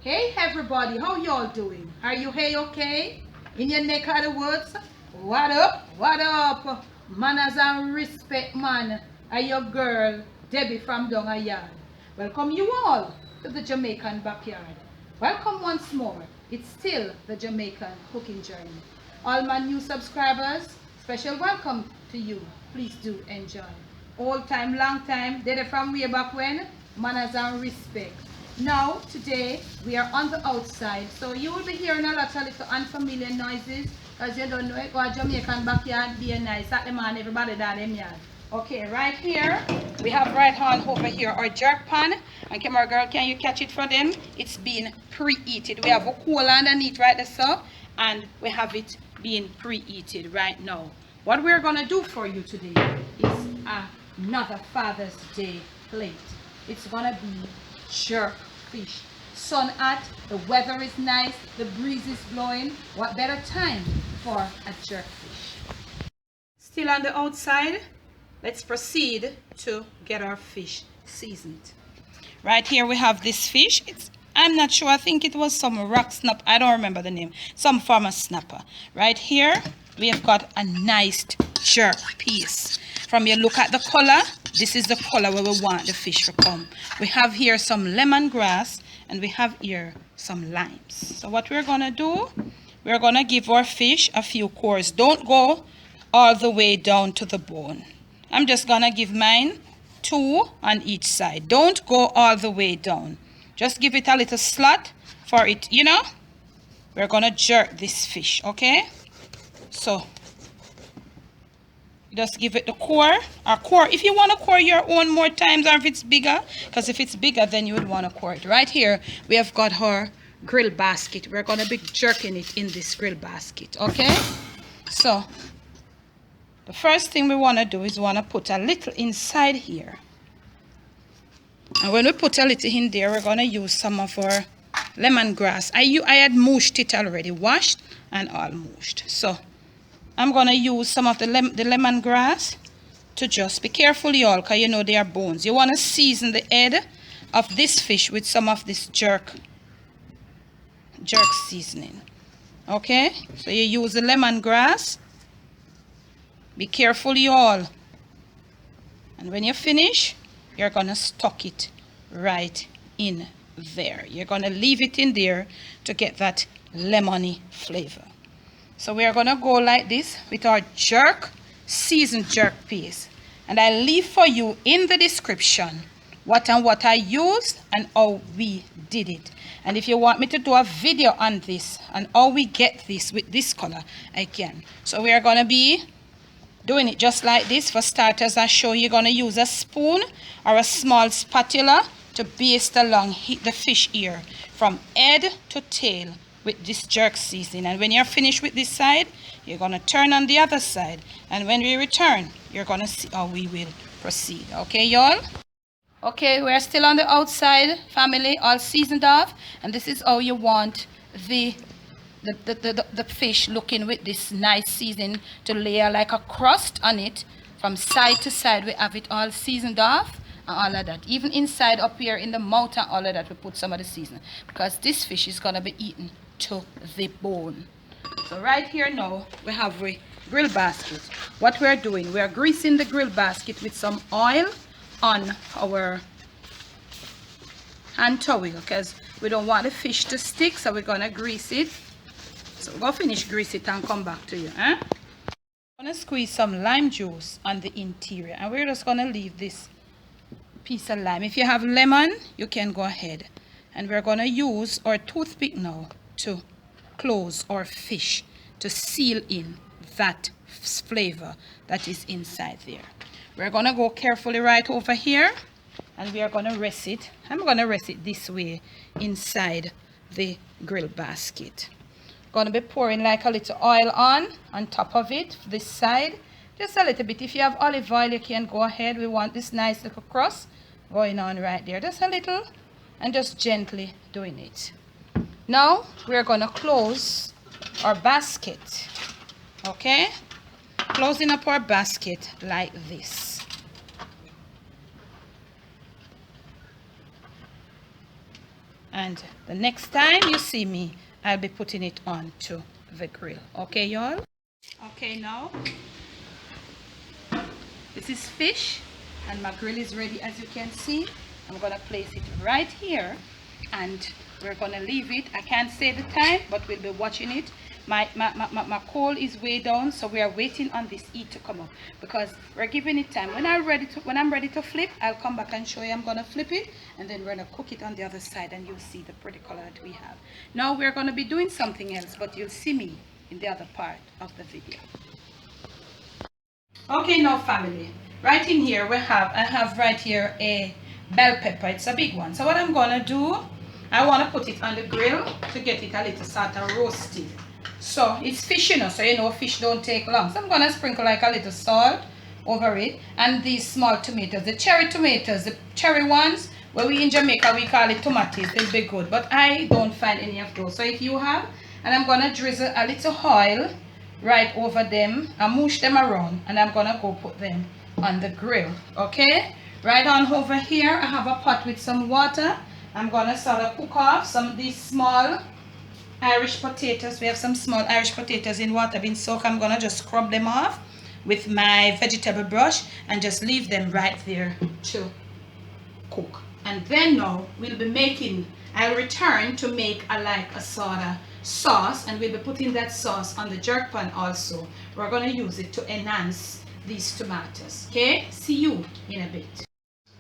Hey everybody, how y'all doing? Are you hey okay? In your neck of the woods? What up? What up? Manners and respect, man. Are your girl, Debbie from Donga Yard. Welcome you all to the Jamaican backyard. Welcome once more. It's still the Jamaican cooking journey. All my new subscribers, special welcome to you. Please do enjoy. Old time, long time, did it from way back when? Manners and respect. Now, today, we are on the outside, so you will be hearing a lot of little unfamiliar noises, because you don't know it, or Jamaican backyard, be nice, at the man, everybody down them yard. Okay, right here, we have right hand over here, our jerk pan, and camera girl, can you catch it for them? It's been preheated. We have a coal underneath right there, so, and we have it being preheated right now. What we're going to do for you today is another Father's Day plate. It's going to be jerk fish. Sun hot, the weather is nice, the breeze is blowing. What better time for a jerk fish? Still on the outside, let's proceed to get our fish seasoned. Right here we have this fish. I'm not sure, I think it was some rock snap, I don't remember the name, some farmer snapper. Right here we have got a nice jerk piece. From you look at the color, this is the color where we want the fish to come. We have here some lemongrass and we have here some limes. So what we're gonna do, we're gonna give our fish a few cores. Don't go all the way down to the bone. I'm just gonna give mine 2 on each side. Don't go all the way down. Just give it a little slot for it, you know. We're gonna jerk this fish, okay? So just give it the core, or core if you want to core your own more times, or if it's bigger, because if it's bigger then you would want to core it. Right here we have got our grill basket. We're going to be jerking it in this grill basket, okay? So the first thing we want to do is want to put a little inside here, and when we put a little in there, we're going to use some of our lemongrass. I had mushed it already, washed and all mushed. So I'm going to use some of the lemongrass to just be careful, y'all, because you know they are bones. You want to season the head of this fish with some of this jerk seasoning. Okay? So you use the lemongrass. Be careful, y'all. And when you finish, you're going to stuck it right in there. You're going to leave it in there to get that lemony flavor. So we are going to go like this with our seasoned jerk piece. And I leave for you in the description what I used and how we did it. And if you want me to do a video on this and how we get this with this color, I can. So we are going to be doing it just like this. For starters, I show you're going to use a spoon or a small spatula to baste along the fish ear from head to tail with this jerk seasoning. And when you're finished with this side, you're going to turn on the other side, and when we return, you're going to see how we will proceed. Okay, y'all? Okay, we're still on the outside, family, all seasoned off, and this is how you want the fish looking with this nice seasoning to layer like a crust on it. From side to side, we have it all seasoned off and all of that. Even inside up here in the mouth and all of that, we put some of the seasoning, because this fish is going to be eaten to the bone. So right here now we have a grill basket. What we're doing, we're greasing the grill basket with some oil on our hand towel, because we don't want the fish to stick, so we're gonna grease it. So we're gonna finish grease it and come back to you. I'm gonna squeeze some lime juice on the interior, and we're just gonna leave this piece of lime. If you have lemon, you can go ahead. And we're gonna use our toothpick now to close our fish to seal in that flavor that is inside there. We're gonna go carefully right over here, and we are gonna rest it. I'm gonna rest it this way inside the grill basket. Gonna be pouring like a little oil on top of it, this side, just a little bit. If you have olive oil, you can go ahead. We want this nice little crust going on right there, just a little, and just gently doing it. Now we're gonna close our basket. Okay, closing up our basket like this. And the next time you see me, I'll be putting it on to the grill. Okay, y'all? Okay, now this is fish and my grill is ready. As you can see, I'm gonna place it right here and we're gonna leave it. I can't say the time, but we'll be watching it. My coal is way down, so we are waiting on this heat to come up because we're giving it time. When I'm ready to flip, I'll come back and show you. I'm gonna flip it and then we're gonna cook it on the other side and you'll see the pretty color that we have. Now we're gonna be doing something else, but you'll see me in the other part of the video. Okay, now family, right in here I have right here a bell pepper. It's a big one. So what I'm gonna do, I want to put it on the grill to get it a little sort of roasted. So it's fish, you know, so you know fish don't take long. So I'm gonna sprinkle like a little salt over it. And these small tomatoes, the cherry tomatoes, the cherry ones, where we in Jamaica we call it tomatoes, they'll be good, but I don't find any of those. So if you have, and I'm gonna drizzle a little oil right over them and mush them around, and I'm gonna go put them on the grill. Okay, right on over here I have a pot with some water. I'm gonna sort of cook off some of these small Irish potatoes. We have some small Irish potatoes in water being soaked. I'm gonna just scrub them off with my vegetable brush and just leave them right there to cook. And then now we'll be making, I'll return to make a sort of sauce, and we'll be putting that sauce on the jerk pan also. We're gonna use it to enhance these tomatoes. Okay, see you in a bit.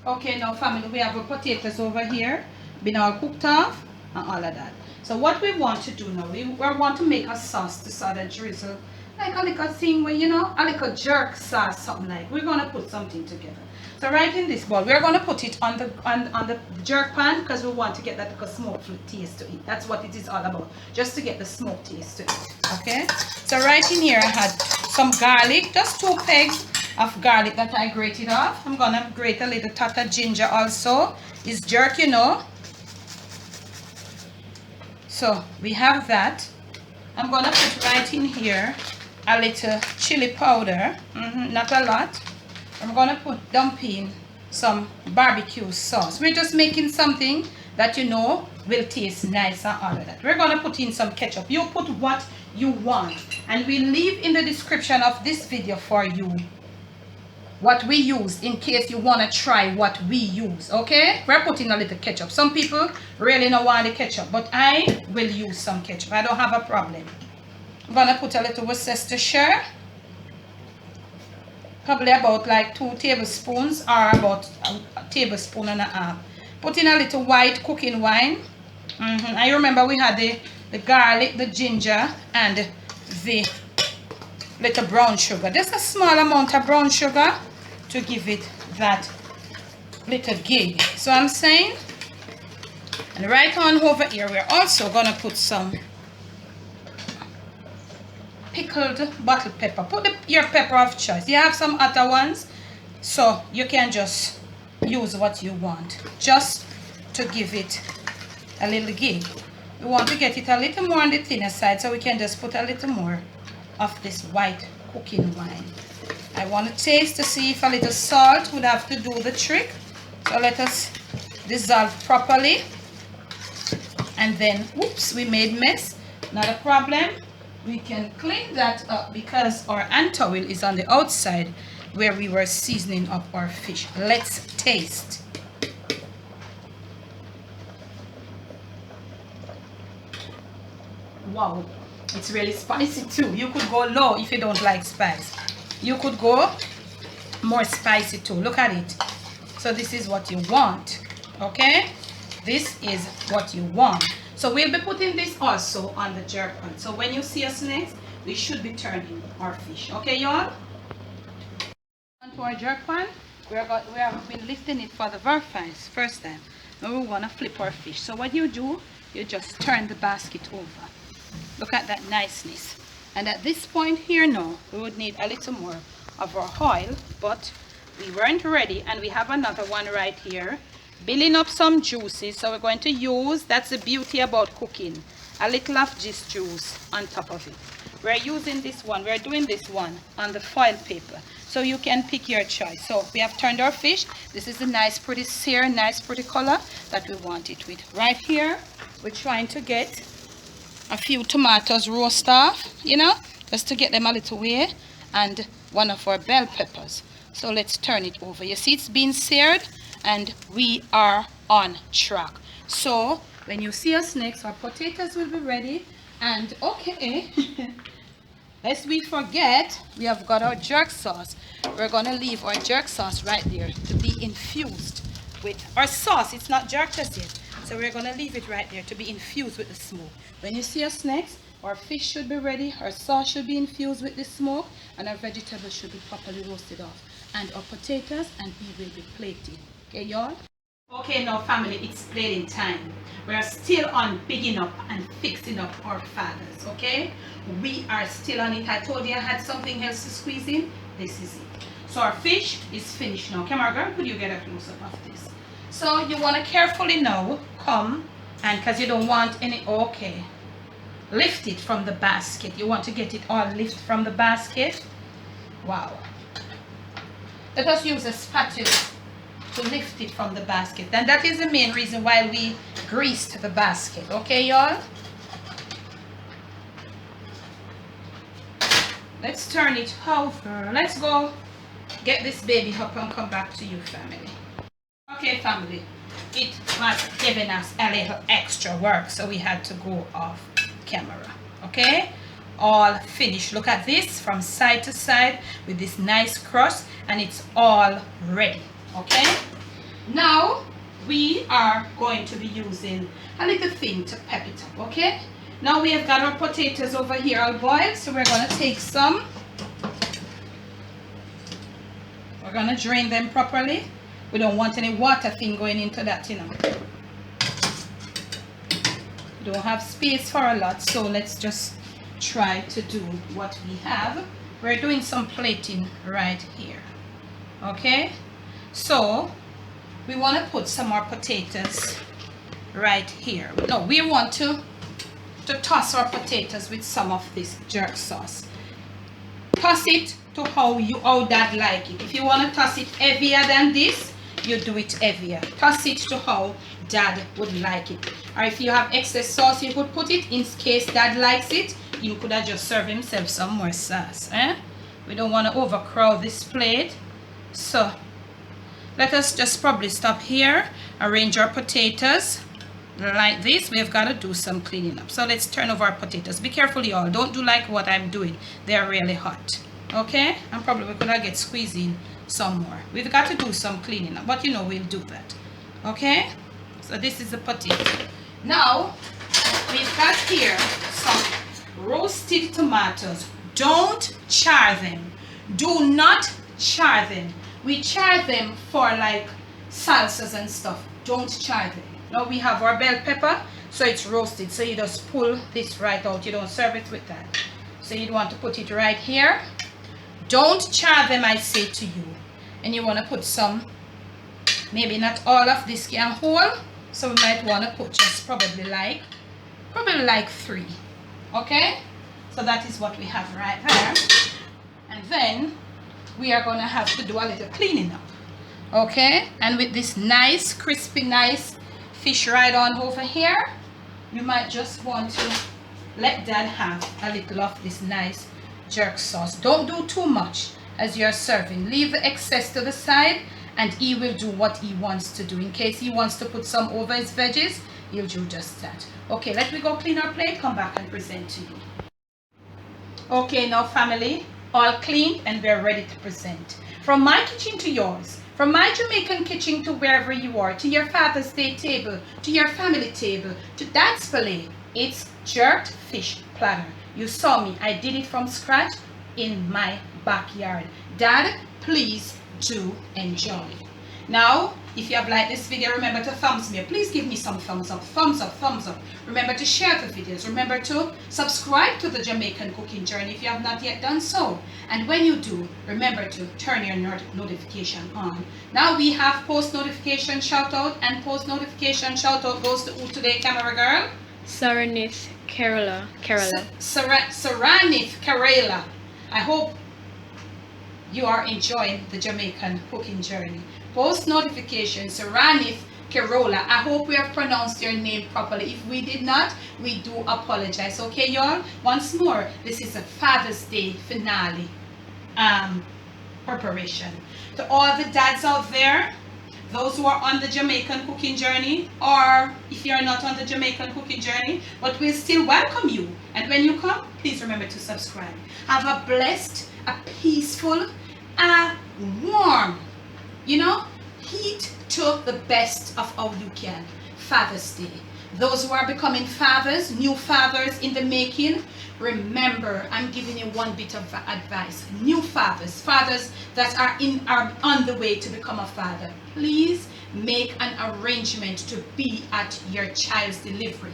Okay, now family, we have our potatoes over here, been all cooked off and all of that. So what we want to do now, we want to make a sauce to sort of drizzle, like a little thing where, you know, a little jerk sauce, something like. We're gonna put something together. So right in this bowl, we're gonna put it on the jerk pan because we want to get that little smoke taste to it. That's what it is all about, just to get the smoke taste to it. Okay. So right in here, I had some garlic, just 2 pegs of garlic that I grated off. I'm gonna grate a little tot of ginger also. It's jerk, you know. So we have that. I'm gonna put right in here a little chili powder, not a lot. I'm gonna dump in some barbecue sauce. We're just making something that you know will taste nice and all of that. We're gonna put in some ketchup. You put what you want, and we'll leave in the description of this video for you what we use in case you want to try what we use. Okay, we're putting a little ketchup. Some people really don't want the ketchup, but I will use some ketchup. I don't have a problem. I'm gonna put a little Worcestershire, probably about like 2 tablespoons or about a tablespoon and a half. Put in a little white cooking wine. I remember we had the garlic, the ginger, and the little brown sugar. Just a small amount of brown sugar to give it that little gig. So I'm saying, and right on over here, we're also gonna put some pickled bottle pepper. Put your pepper of choice. You have some other ones, so you can just use what you want, just to give it a little gig. We want to get it a little more on the thinner side, so we can just put a little more of this white cooking wine. I want to taste to see if a little salt would have to do the trick. So let us dissolve properly. And then, whoops, we made mess. Not a problem. We can clean that up because our hand towel is on the outside where we were seasoning up our fish. Let's taste. Wow, it's really spicy too. You could go low if you don't like spice. You could go more spicy too. Look at it. So this is what you want. Okay, this is what you want. So we'll be putting this also on the jerk pan. So when you see us next, we should be turning our fish. Okay, y'all? Onto our jerk pan, we have been lifting it for the very first time. Now we want to flip our fish. So what you do, you just turn the basket over. Look at that niceness. And at this point here now, we would need a little more of our oil, but we weren't ready, and we have another one right here building up some juices. So we're going to use, that's the beauty about cooking, a little of this juice on top of it. we're using this one, we're doing this one on the foil paper. So you can pick your choice. So we have turned our fish. This is a nice pretty sear, nice pretty color that we want it with. Right here, we're trying to get a few tomatoes roast off, you know, just to get them a little way, and one of our bell peppers. So let's turn it over. You see it's being seared and we are on track. So when you see us next, our potatoes will be ready. And okay, lest we forget, we have got our jerk sauce. We're going to leave our jerk sauce right there to be infused with our sauce. It's not jerked as yet. So we're going to leave it right there to be infused with the smoke. When you see us next, our fish should be ready, our sauce should be infused with the smoke, and our vegetables should be properly roasted off. And our potatoes, and we will be plating. Okay, y'all? Okay, now family, it's plating time. We're still on bigging up and fixing up our fathers, okay? We are still on it. I told you I had something else to squeeze in. This is it. So our fish is finished now. Camera girl, could you get a close-up of this? So you want to carefully now come, and because you don't want any, okay, lift it from the basket. You want to get it all lift from the basket. Wow. Let us use a spatula to lift it from the basket. And that is the main reason why we greased the basket. Okay, y'all? Let's turn it over. Let's go get this baby up and come back to you, family. Okay, family. It was giving us a little extra work, so we had to go off camera. Okay? All finished. Look at this from side to side with this nice crust, and it's all ready. Okay, now we are going to be using a little thing to pep it up. Okay, now we have got our potatoes over here all boiled, so we're going to take some, we're going to drain them properly. We don't want any water thing going into that, you know. We don't have space for a lot, so let's just try to do what we have. We're doing some plating right here. Okay, so we want to put some more potatoes right here. No, we want to toss our potatoes with some of this jerk sauce. Toss it to how dad like it. If you want to toss it heavier than this, you do it heavier. Toss it to how dad would like it. Or if you have excess sauce, you could put it in case dad likes it. You could have just served himself some more sauce. We don't want to overcrowd this plate. So let us just probably stop here, arrange our potatoes like this. We've got to do some cleaning up. So let's turn over our potatoes. Be careful, y'all. Don't do like what I'm doing. They're really hot. Okay? And probably we could have get squeezing some more. We've got to do some cleaning up, but you know we'll do that. Okay? So this is the potato. Now, we've got here some roasted tomatoes. Don't char them. Do not char them. We char them for like salsas and stuff. Don't char them. Now we have our bell pepper, so it's roasted. So you just pull this right out. You don't serve it with that. So you want to put it right here. Don't char them, I say to you. And you want to put some, maybe not all of this can hold. So we might want to put just probably like 3. Okay? So that is what we have right there. And then we are going to have to do a little cleaning up. Okay? And with this nice, crispy, nice fish right on over here, you might just want to let dad have a little of this nice jerk sauce. Don't do too much as you're serving. Leave the excess to the side, and he will do what he wants to do. In case he wants to put some over his veggies, he'll do just that. Okay, let me go clean our plate, come back and present to you. Okay, now family, all cleaned and we're ready to present. From my kitchen to yours, from my Jamaican kitchen to wherever you are, to your Father's Day table, to your family table, to dad's fillet, it's jerked fish platter. You saw me, I did it from scratch in my backyard. Dad, please do enjoy. Now, if you have liked this video, remember to thumbs me up. Please give me some thumbs up, thumbs up, thumbs up. Remember to share the videos. Remember to subscribe to the Jamaican Cooking Journey if you have not yet done so. And when you do, remember to turn your notification on. Now we have post notification shout out, and post notification shout out goes to who today, camera girl? Saranith Kerala. Saranif, Kerala. I hope you are enjoying the Jamaican cooking journey. Post notification, Saranif, Kerala. I hope we have pronounced your name properly. If we did not, we do apologize. Okay, y'all? Once more, this is a Father's Day finale preparation. To all the dads out there, those who are on the Jamaican cooking journey, or if you're not on the Jamaican cooking journey, but we'll still welcome you. And when you come, please remember to subscribe. Have a blessed, a peaceful, a warm, heat to the best of how you can. Father's Day. Those who are becoming fathers, new fathers in the making, remember, I'm giving you one bit of advice. New fathers that are on the way to become a father, please make an arrangement to be at your child's delivery.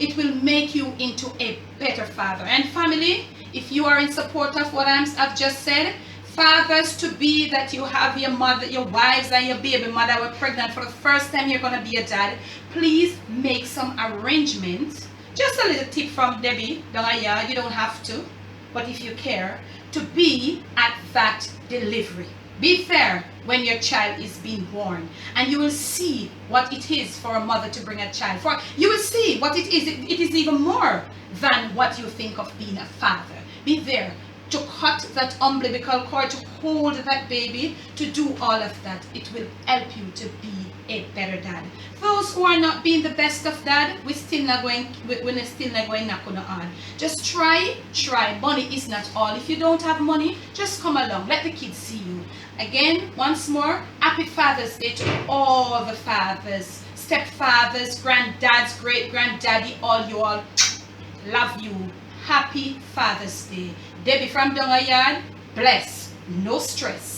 It will make you into a better father. And family, if you are in support of what I've just said, fathers to be that you have your mother, your wives and your baby mother were pregnant for the first time you're going to be a dad, please make some arrangements. Just a little tip from Debbie, you don't have to, but if you care, to be at that delivery. Be there when your child is being born, and you will see what it is for a mother to bring a child. You will see what it is. It is even more than what you think of being a father. Be there to cut that umbilical cord, to hold that baby, to do all of that. It will help you to be a better dad. Those who are not being the best of dad, we're still not going knock on. Just try. Money is not all. If you don't have money, just come along. Let the kids see you. Again, once more, happy Father's Day to all the fathers, stepfathers, granddads, great-granddaddy, all you all. Love you. Happy Father's Day. Debbie from Dongayard, bless, no stress.